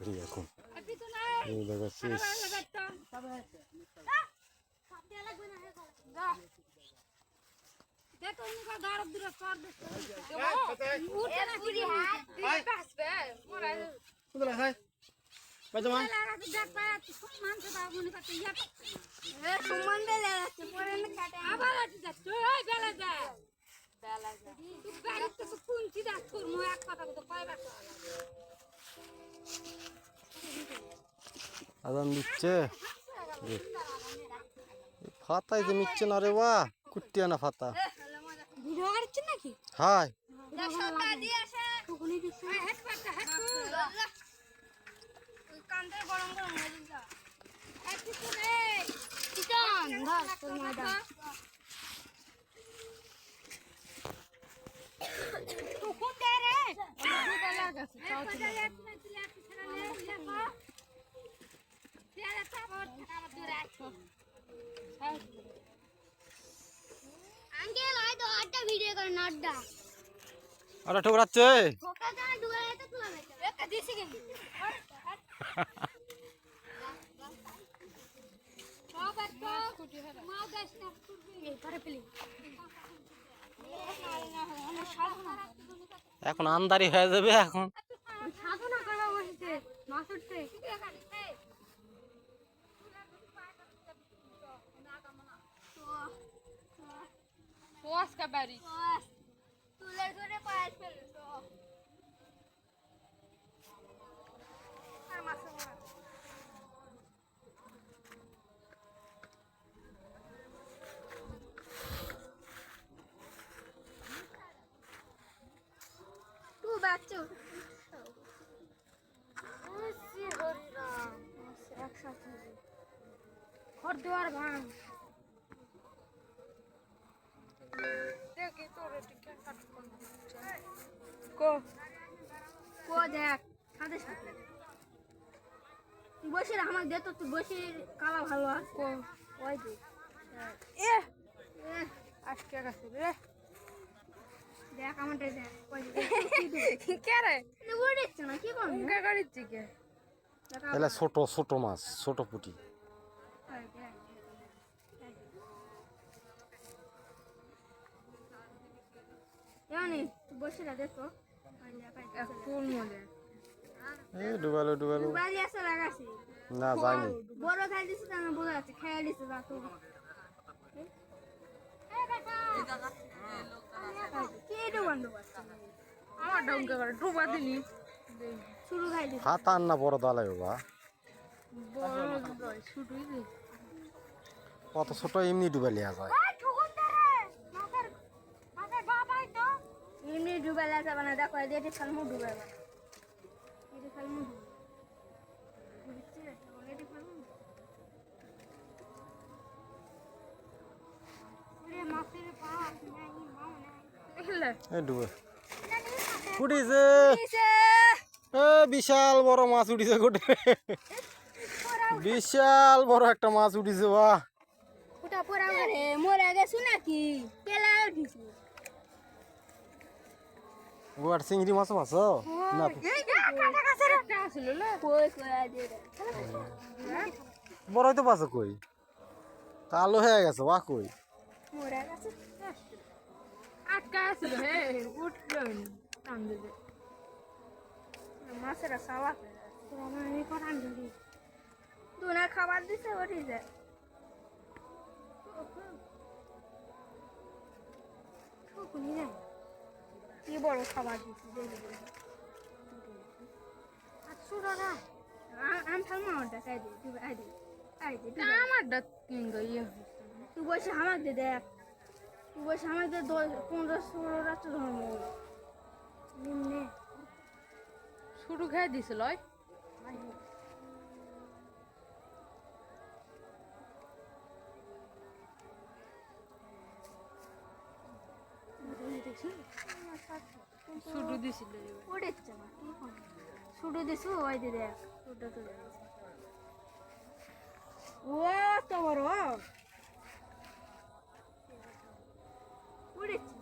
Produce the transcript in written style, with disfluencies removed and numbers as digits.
ধরি এখন এই দেখা শেষ। আদান দিচ্ছে ফাতাই যে মিচ্ছে না রে বা কুটিয়া না ফাতা ভিডিও করছেন নাকি? হাই কান্দে গরম গরম চিকন ধর তোর ময়দা টুকুন দে রে দুটা লাগাছে চাও চলে আঙ্কেল আই তো আড্ডা ভিডিও করে না আড্ডা আরে ঠোকরাচ্ছে ওকা জানা দুয়া এত তুলা বেটা একটা দিছি কেন সব একটা স্কুটি হলো মা দাস না স্কুটি এই পরে পেলি এখন আন্দারি হয়ে যাবে এখন সাধনা করবা বসেছে মাছ উঠছে সোয়াস কা বাড়ি তুলে ধরে পায়ে ফেলে তো আর মাছ মারা তু বাচ্চা একসাথে ঘর দুয়ার ভাঙ দেখ সাথে সাথে বসে আমাকে দে তো তুই বসে কালা ভালো ওই দে আজকে গেছে রে দেখ আমারটা দেখ কে রে উড়েছে না কি করব উঙ্গা গাড়িতে কে তাহলে ছোট ছোট মাছ ছোট পুঁটি জানি বসে দেখো ফুল মজা এই ডুবালো ডুবালো বাড়ি আসে লাগাছি না যায়নি বড় খাই দিছে না বড় আছে খেয়ে দিছে যা তো কি ডুবান আমার ডঙ্কা করে ডুবা দিনি শুরু খাই দিছে হাত আন না বড় দালাই বাবা বড় শুরুই দি কত ছোট এমনি ডুবে লিয়া যায় এমনি ডুবালা যাবে না দেখো এটি খালমু ডুবাবে এটি খালমু ডুবে উঠিছে বিশাল বড় মাছ উঠিছে গোটে বিশাল বড় একটা মাছ উঠিছে বাহ ওটা পড়া রে মরে গেছো নাকি পেলা উঠিছে ও আর চিংড়ি মাছ মাছ না বড় হইতে পারছো কই কালো হয়ে গেছে বাহ কই আটকা আছিল হে উঠলো মাছের সাওয়া দুনা খাবার দিছে ওঠি যায় কি বড় খাবার দিছি আমি থাকবো আমারটা চাই দে তুই আই দে আমারটা তুই বসে আমাকে দে দেখ তুই বসে আমাকে 15-16 রাত্রে ধর্ম নিম্নে শুরু খেয়ে দিছিল শুরু দিছিল ওড়েছে না কি করব শুরু দিছো ওই দে দেখ শুরুটা তো ও তো বড় ওড়েছে